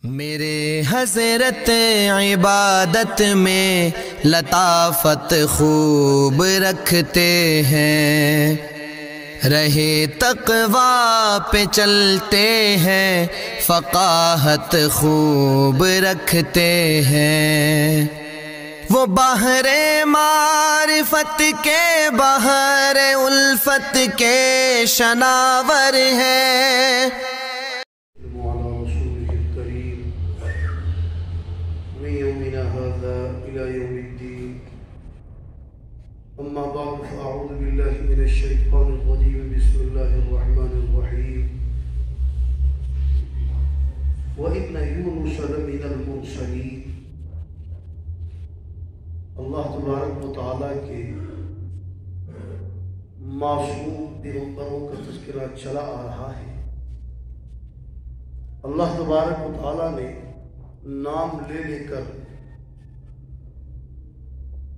میرے حضرت عبادت میں لطافت خوب رکھتے ہیں، رہے تقویٰ پہ چلتے ہیں، فقاہت خوب رکھتے ہیں۔ وہ بحر معرفت کے بحر الفت کے شناور ہیں۔ أما بعد فأعوذ بالله من الشيطان الرجيم بسم الله الرحمن الرحيم وإن يونس لمن المرسلين۔ اللہ تبارک و تعالیٰ کے معصوم پیغمبروں کا تذکرہ چلا آ رہا ہے۔ اللہ تبارک و تعالیٰ نے نام لے لے کر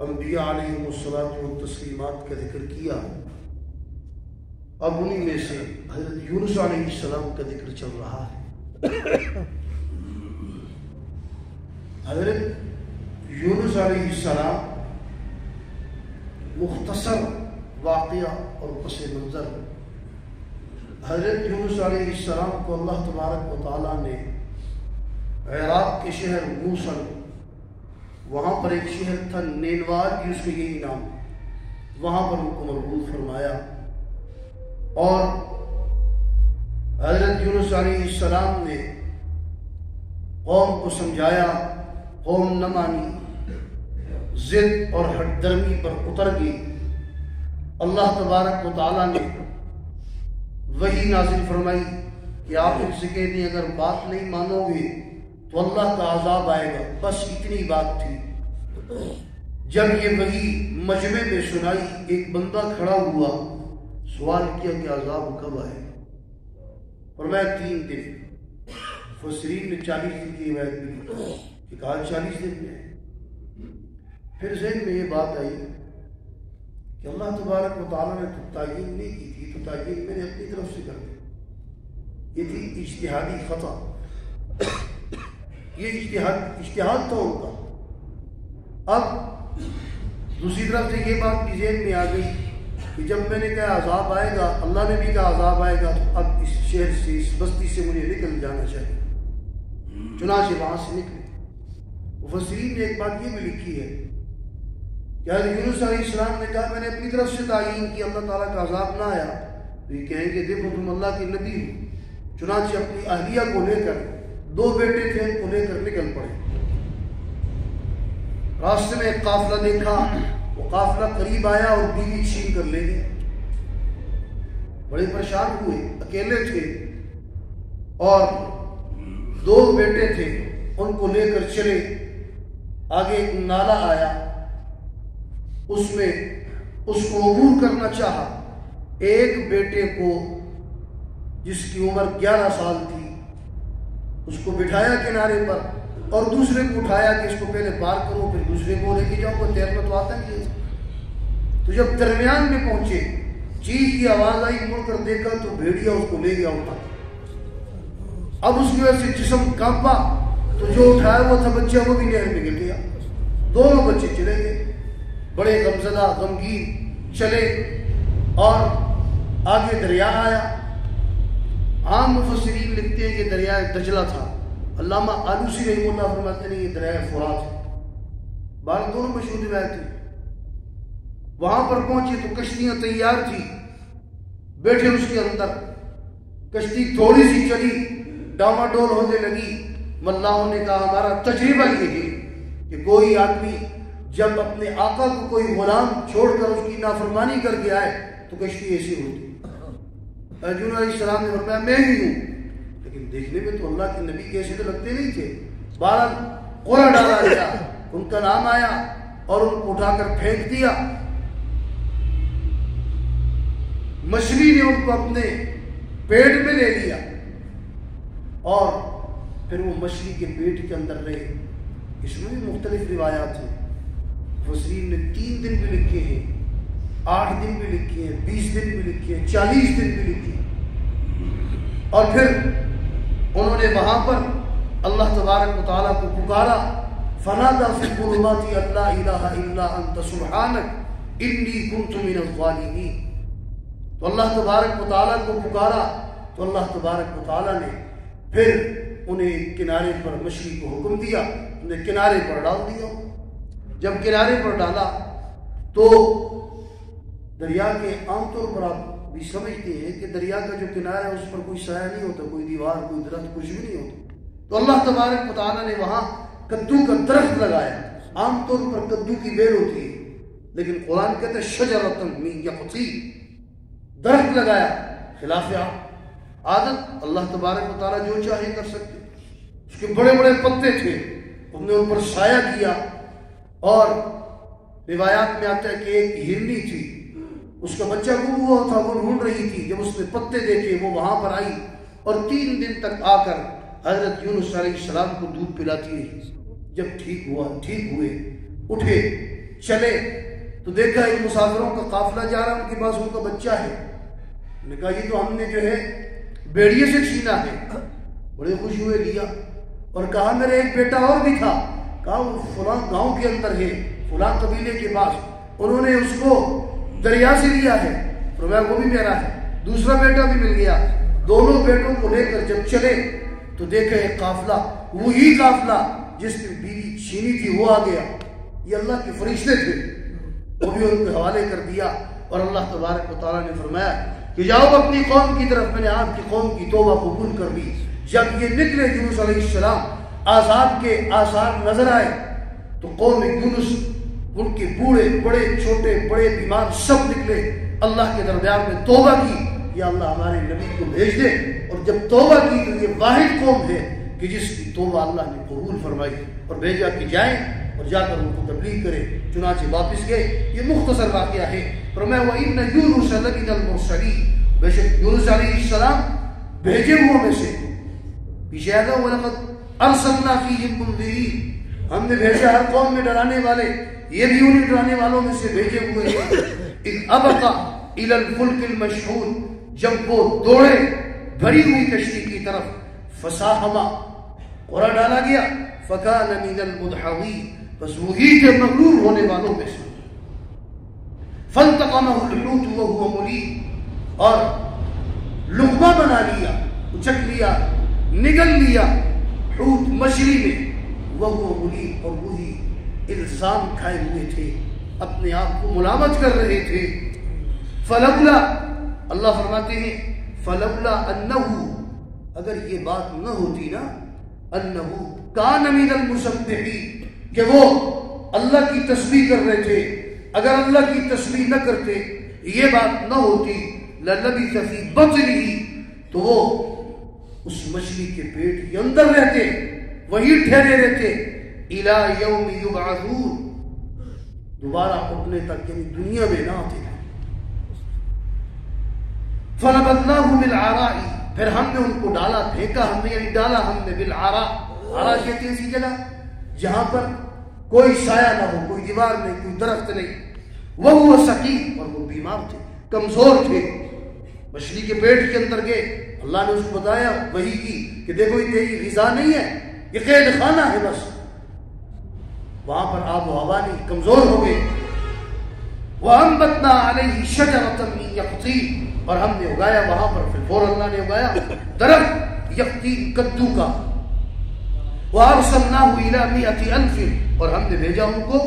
انبیاء علیہم الصلاۃ والتسلیمات کا ذکر کیا۔ اب انہی میں سے حضرت یونس علیہ السلام کا ذکر چل رہا ہے۔ حضرت یونس علیہ السلام مختصر واقعہ اور پس منظر۔ حضرت یونس علیہ السلام کو اللہ تبارک و تعالیٰ نے عراق کے شہر موصل، وہاں پر ایک شہر تھا نینوار کی، اس کا یہی نام، وہاں پر ان کو مبعوث فرمایا، اور حضرت یونس علیہ السلام نے قوم کو سمجھایا، قوم نہ مانی، ضد اور ہٹ درمی پر اتر گئی۔ اللہ تبارک و تعالیٰ نے وحی نازل فرمائی کہ آپ ان سے کہہ دیں اگر بات نہیں مانو گے تو اللہ کا عذاب آئے گا، بس اتنی بات تھی۔ جب یہ وحی مجمع میں سنائی، ایک بندہ کھڑا ہوا، سوال کیا کہ عذاب کب آئے؟ فرمایا 3 دن۔ مفسرین نے 40 دن کی روایت بھی کہ کہا 40 دن میں ہے۔ پھر ذہن میں یہ بات آئی کہ اللہ تبارک و تعالیٰ نے تو تعین نہیں کی تھی، تو تعین میں نے اپنی طرف سے کر دی۔ یہ تھی اجتہادی خطا، یہ اجتہاد تھا ان کا۔ اب دوسری طرف سے یہ بات بھی ذہن میں آ گئی کہ جب میں نے کہا عذاب آئے گا، اللہ نے بھی کہا عذاب آئے گا، تو اب اس شہر سے، اس بستی سے مجھے نکل جانا چاہیے۔ چنانچہ وہاں سے نکلے۔ مفسرین نے ایک بات یہ بھی لکھی ہے کہ حضرت یونس علیہ السلام نے کہا میں نے اپنی طرف سے تعین کی، اللہ تعالیٰ کا عذاب نہ آیا تو یہ کہیں کہ دیکھو تم اللہ کے نبی ہو۔ چنانچہ اپنی اہلیہ کو لے کر، 2 بیٹے تھے، ان کو لے کر نکل پڑے۔ راستے میں ایک قافلہ دیکھا، وہ قافلہ قریب آیا اور بیوی چھین کر لے گیا۔ بڑے پریشان ہوئے، اکیلے تھے اور 2 بیٹے تھے، ان کو لے کر چلے۔ آگے ایک نالا آیا، اس میں اس کو عبور کرنا چاہا۔ ایک بیٹے کو جس کی عمر 11 سال تھی، اس کو بٹھایا کنارے پر، اور دوسرے کو اٹھایا کہ اس کو پہلے پار کرو پھر دوسرے کو لے کے جاؤ، کوئی تیرنا تو آتا نہیں ہے۔ تو جب درمیان میں پہنچے، چیخ کی آواز آئی، مڑ کر دیکھا تو بھیڑیا اس کو لے گیا اٹھا۔ اب اس کی وجہ سے جسم کانپا، تو جو اٹھایا ہوا تھا بچہ وہ بھی نہر میں گر گیا۔ دونوں بچے چلے گئے، بڑے غمزدہ غمگین چلے، اور آگے دریا آیا۔ عام مفسرین لکھتے ہیں کہ دریائے دجلہ تھا، علامہ آلوسی رحمہ اللہ فرماتے ہیں یہ دریائے فرات ہے۔ بہرحال دونوں مشہور روایت تھے۔ وہاں پر پہنچے تو کشتیاں تیار تھی، بیٹھے اس کے اندر۔ کشتی تھوڑی سی چلی، ڈاواڈول ہونے لگی۔ ملاحوں نے کہا ہمارا تجربہ یہ ہے کہ کوئی آدمی جب اپنے آقا کو کوئی غلام چھوڑ کر اس کی نافرمانی کر کے آئے تو کشتی ایسی ہوتی۔ یونس علیہ السلام نے فرمایا میں ہی ہوں، لیکن دیکھنے میں تو اللہ کے نبی کیسے تو لگتے نہیں تھے۔ بہرحال قرعہ ڈالا گیا، ان کا نام آیا اور ان کو اٹھا کر پھینک دیا۔ مچھلی نے ان کو اپنے پیٹ میں لے لیا، اور پھر وہ مچھلی کے پیٹ کے اندر رہے۔ اس میں بھی مختلف روایات ہیں۔ مفسرین نے 3 دن بھی لکھے ہیں، 8 دن بھی لکھی ہیں، 20 دن بھی لکھی ہیں، 40 دن بھی لکھی ہیں۔ اور پھر انہوں نے وہاں پر اللہ تبارک و تعالیٰ کو پکارا، فنادا فی الظلمات ان لا الہ الا انت سبحانک انی کنت من الظالمین۔ تو اللہ تبارک و تعالیٰ کو پکارا تو اللہ تبارک و تعالیٰ نے پھر انہیں کنارے پر مچھلی کو حکم دیا، انہیں کنارے پر ڈال دیا۔ جب کنارے پر ڈالا تو دریا کے عام طور پر آپ بھی سمجھتے ہیں کہ دریا کا جو کنارہ ہے اس پر کوئی سایہ نہیں ہوتا، کوئی دیوار، کوئی درخت، کچھ بھی نہیں ہوتا۔ تو اللہ تبارک و تعالیٰ نے وہاں کدو کا درخت لگایا۔ عام طور پر کدو کی بیل ہوتی ہے، لیکن قرآن کہتا ہے شجرۃ من یقطین، درخت لگایا۔ خلاف عادت اللہ تبارک و تعالیٰ جو چاہے کر سکتے، اس کے بڑے بڑے پتے تھے، انہوں نے ان پر سایہ کیا۔ اور روایات میں آتا ہے کہ ایک ہرنی تھی، اس کا بچہ گم ہوا تھا، وہ ڈھونڈ رہی تھی، جب اس نے پتے دیکھے وہ وہاں پر آئی اور 3 دن تک آ کر حضرت یونس علیہ السلام کو دودھ پلاتی رہی۔ جب ٹھیک ہوئے، اٹھے، چلے تو دیکھا ایک مسافروں کا قافلہ جا رہا، ان کے پاس ان کا بچہ ہے۔ انہوں نے کہا یہ تو ہم نے جو ہے بیڑیے سے چھینا ہے۔ بڑے خوش ہوئے، لیا اور کہا میرا ایک بیٹا اور بھی تھا، کہا وہ فلاں گاؤں کے اندر ہے، فلاں قبیلے کے پاس، انہوں نے اس کو دریا سے لیا ہے، فرمایا وہ بھی میرا ہے۔ دوسرا بیٹا بھی مل گیا۔ دونوں بیٹوں کو لے کر جب چلے تو دیکھا ایک قافلہ، وہی قافلہ جس نے بیوی چھینی تھی وہ آ گیا۔ یہ اللہ کے فرشتے تھے، وہ بھی ان کے حوالے کر دیا۔ اور اللہ تبارک و تعالیٰ نے فرمایا کہ جاؤ اپنی قوم کی طرف، میں نے آپ کی قوم کی توبہ قبول کر لی۔ جب یہ نکلے یونس علیہ السلام، عذاب کے آثار نظر آئے تو قوم یونس، ان کے بوڑھے بڑے چھوٹے بڑے بیمار سب نکلے، اللہ کے دربار میں توبہ کی، یا اللہ ہمارے نبی کو بھیج دے۔ اور جب توبہ کی تو یہ واحد قوم ہے کہ جس کی توبہ اللہ نے قبول فرمائی اور بھیجا کہ جائیں اور جا کر ان کو تبلیغ کرے۔ چنانچہ واپس گئے۔ یہ مختصر واقعہ ہے۔ فرمایا وَإِنَّ يُونُسَ لَمِنَ الْمُرْسَلِينَ، بے شک یونس علیہ السلام بھیجے ہوئے میں سے۔ پیچھے آگا وَلَقَدْ أَرْسَلْنَا فِيهِم مُنذِرِينَ، ہم نے بھیجا ہر قوم میں ڈرانے والے، یہ بھی انہیں ڈرانے والوں میں سے بھیجے ہوئے ہیں۔ اِذْ أَبَقَ إِلَى الْفُلْكِ الْمَشْحُونِ، جب وہ دوڑے بھری ہوئی کشتی کی طرف، فَسَاهَمَ، قرآ ڈالا گیا، فَكَانَ مِنَ الْمُدْحَضِينَ، بس وہی تھے مغرور ہونے والوں میں سے۔ فَالْتَقَمَهُ الْحُوتُ وَهُوَ مُلِيمٌ، اور لقمہ بنا لیا، اچک لیا، نگل لیا حوت مچھلی میں، وَهُوَ مُلِيمٌ، اور وہی الزام کھائے ہوئے تھے، اپنے آپ کو ملامت کر رہے تھے۔ فَلَوْلَا، اللہ فرماتے ہیں فَلَوْلَا أَنَّهُ، اگر یہ بات نہ ہوتی نا، أَنَّهُ كَانَ مِنَ الْمُسَبِّحِينَ، کہ وہ اللہ کی تسبیح کر رہے تھے، اگر اللہ کی تسبیح نہ کرتے، یہ بات نہ ہوتی، لَلَبِثَ فِي بَطْنِهِ، تو وہ اس مچھلی کے پیٹ کے اندر رہتے، وہی ٹھہرے رہتے، إِلَى يَوْمِ يُبْعَثُونَ، دوبارہ اٹھنے تک، یعنی دنیا میں نہ آتے۔ فَنَبَذْنَاهُ بِالْعَرَاءِ، پھر ہم نے ان کو ڈالا، پھینکا، ہم نے یعنی ڈالا ہم نے، بالعراء، عراء کہتے ہیں اسی جگہ جہاں پر کوئی سایہ نہ ہو، کوئی دیوار نہیں، کوئی درخت نہیں۔ وَهُوَ سَقِيمٌ، اور وہ بیمار تھے، کمزور تھے، مچھلی کے پیٹ کے اندر گئے، اللہ نے اس کو بتایا، وحی کی کہ دیکھو یہ تیری غذا نہیں ہے، یہ قید خانہ ہے، بس وہاں پر آب و ہوا نہیں، کمزور ہو گئے۔ وَأَنبَتْنَا عَلَيْهِ شَجَرَةً مِّن يَقْطِينٍ، اور ہم نے اگایا وہاں پر، پھر فور اللہ نے اگایا درخت یقطین، کدو کا۔ وَأَرْسَلْنَاهُ إِلَى 100,000، اور ہم نے بھیجا ان کو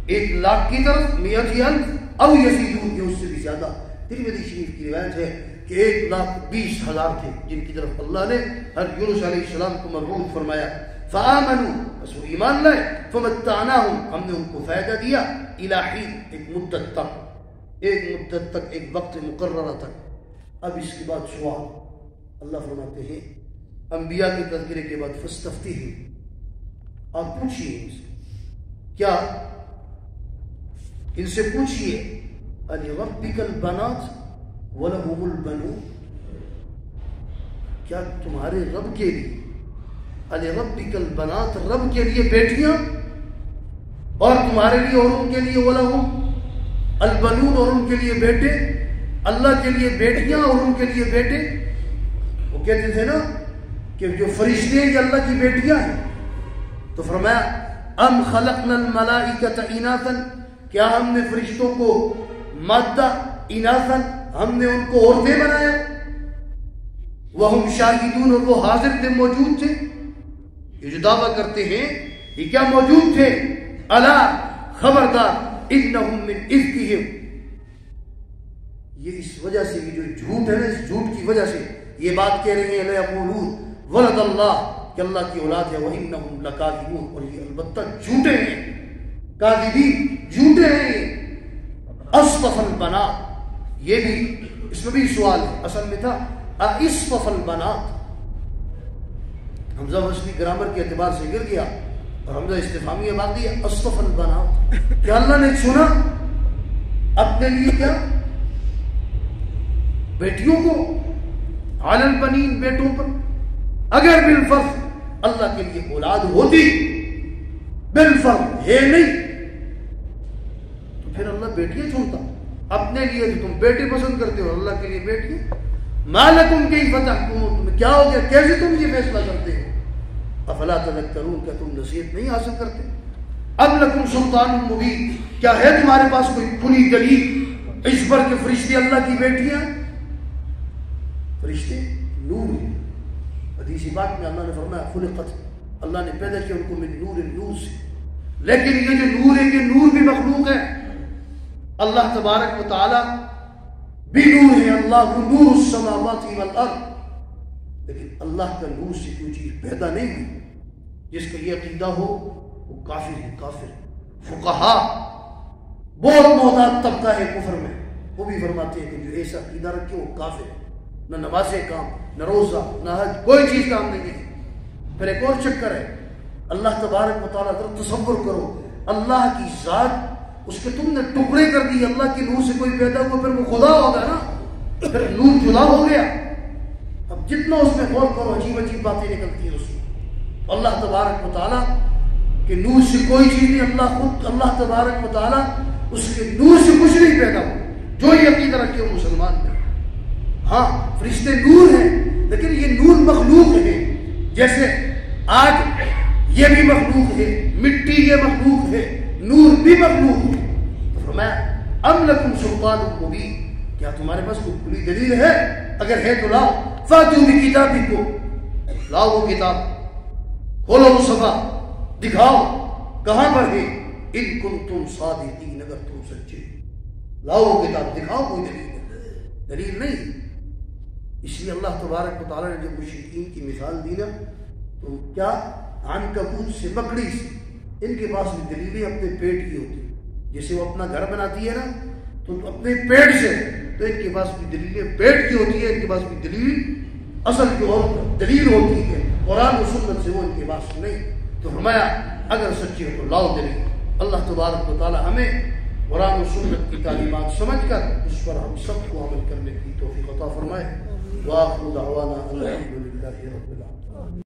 1,00,000 کی طرف، 100,000 أو يزيدون، یہ اس سے بھی زیادہ۔ ترمذی شریف کی روایت ہے کہ 1,20,000 تھے جن کی طرف اللہ نے ہر یونس علیہ السلام کو مبعوث فرمایا۔ فآمنوا، بس وہ ایمان لائے، فمتعناهم، ہم نے ان کو فائدہ دیا، إلى حين، ایک مدت تک، ایک مدت تک، ایک وقت مقررہ تک۔ اب اس کے بعد سوال، اللہ فرماتے ہیں انبیاء کے تذکرے کے بعد فاستفتیہم، آپ پوچھئے ان سے، کیا ان سے پوچھئے، أَلِرَبِّكَ الْبَنَاتُ وَلَهُمُ الْبَنُونَ، کیا تمہارے رب کے لیے، أَلِرَبِّكَ الْبَنَاتُ، رب کے لیے بیٹیاں، اور تمہارے لیے اور ان کے لیے وَلَهُمُ الْبَنُونَ، اور ان کے لیے بیٹے، اللہ کے لیے بیٹیاں اور ان کے لیے بیٹے۔ وہ کہتے تھے نا کہ جو فرشتے ہیں یہ اللہ کی بیٹیاں ہیں. تو فرمایا ام خلقنا الملائکۃ اناثا، کیا ہم نے فرشتوں کو مادہ اناثا، ہم نے ان کو عورتیں بنایا. وہم شاہدون، اور وہ حاضر تھے، موجود تھے. یہ جو دعویٰ کرتے ہیں یہ کیا موجود تھے؟ الا خبردار، انہم من افکہم، یہ اس وجہ سے، یہ جو جھوٹ ہے نا، اس جھوٹ کی وجہ سے یہ بات کہہ رہے ہیں لیقولون ولد اللہ، کہ اللہ کی اولاد ہے. وانہم لکاذبون، اور یہ البتہ جھوٹے ہیں. کاذبین، جھوٹے ہیں. اصطفى البنات، یہ بھی اس میں بھی سوال ہے. اصل میں تھا اصطفى البنات، حمزہ وصلی گرامر کے اعتبار سے گر گیا اور حمزہ استفہامیہ باقی ہے. اصطفى البنات، کیا اللہ نے چنا اپنے لیے کیا بیٹیوں کو؟ علی البنین، بیٹوں پر. اگر بالفرض اللہ کے لیے اولاد ہوتی، بالفرض ہے نہیں، تو پھر اللہ بیٹیاں چنتا اپنے لیے. تو تم بیٹے پسند کرتے ہو، اللہ کے لیے بیٹیاں. ما لکم کیف تحکمون، تمہیں کیا ہو گیا، کیسے تم یہ فیصلہ کرتے ہو؟ افلا تذکرون، کیا تم نصیحت نہیں حاصل کرتے؟ اب لکم سلطان مبین، کیا ہے تمہارے پاس کوئی کھلی دلیل اس پر کہ فرشتے اللہ کی بیٹیاں؟ فرشتے نور ہیں. حدیث پاک میں اللہ نے فرمایا خلقت، اللہ نے پیدا کیا ان کو من نور، نور سے. لیکن یہ جو نور ہے یہ نور بھی مخلوق ہے. اللہ تبارک و تعالی بھی نور ہے. اللہ نور السماوات والارض، لیکن اللہ کا نور سے کوئی چیز پیدا نہیں ہوئی. جس کا یہ عقیدہ ہو وہ کافر ہے. کافر فقہا بہت محتاط طبقہ ہے کفر میں، وہ بھی فرماتے ہیں کہ جو ایسا عقیدہ رکھے وہ کافر ہے. نہ نمازیں کام، نہ روزہ، نہ حج، کوئی چیز کام نہیں ہے. پھر ایک اور چکر ہے، اللہ تبارک و تعالیٰ ذرا تصور کرو، اللہ کی ذات اس کے تم نے ٹکڑے کر دی. اللہ کی نور سے کوئی پیدا ہوا، پھر وہ خدا ہوگا نا، پھر نور جدا ہو گیا. اب جتنا اس میں غور کرو عجیب عجیب باتیں نکلتی ہیں اس میں. اللہ تبارک و تعالیٰ کہ نور سے کوئی چیز نہیں. اللہ خود، اللہ تبارک و تعالیٰ اس کے نور سے کچھ نہیں پیدا ہوا. جو یہ عقیدہ رکھے وہ مسلمان ہے. ہاں فرشتے نور ہیں، لیکن یہ نور مخلوق ہے. جیسے آگ یہ بھی مخلوق ہے، مٹی یہ مخلوق ہے، نور بھی مخلوق ہے. تو فرمایا ام لکم سلطان مبین، کیا تمہارے پاس کوئی کھلی دلیل ہے؟ اگر ہے تو لاؤ. فاتوا بکتابکم، لاؤ وہ کتاب، کھولو وہ صفحہ، دکھاؤ کہاں پر ہے. ان کنتم صادقین، اگر تم سچے. لاؤ وہ کتاب، دکھاؤ کوئی دلیل. دلیل نہیں. اس لیے اللہ تبارک و تعالیٰ نے جب مشرکین کی مثال دی نا، تو کیا عنکبوت سے، مکڑی سے، ان کے پاس بھی دلیلیں اپنے پیٹ کی ہوتی ہیں. جیسے وہ اپنا گھر بناتی ہے نا تو اپنے پیٹ سے، تو ان کے پاس بھی دلیلیں پیٹ کی ہوتی ہے. ان کے پاس بھی دلیل اصل کی اور دلیل ہوتی ہے، قرآن و سنت سے وہ ان کے پاس نہیں. تو فرمایا اگر سچی ہو تو لاؤ دلیل. اللہ تبارک و تعالیٰ ہمیں قرآن و سنت کی تعلیمات سمجھ کر اس پر ہم سب کو عمل کرنے کی توفیق عطا فرمائے. وآخر دعوانا الحمد للہ رب العالمین.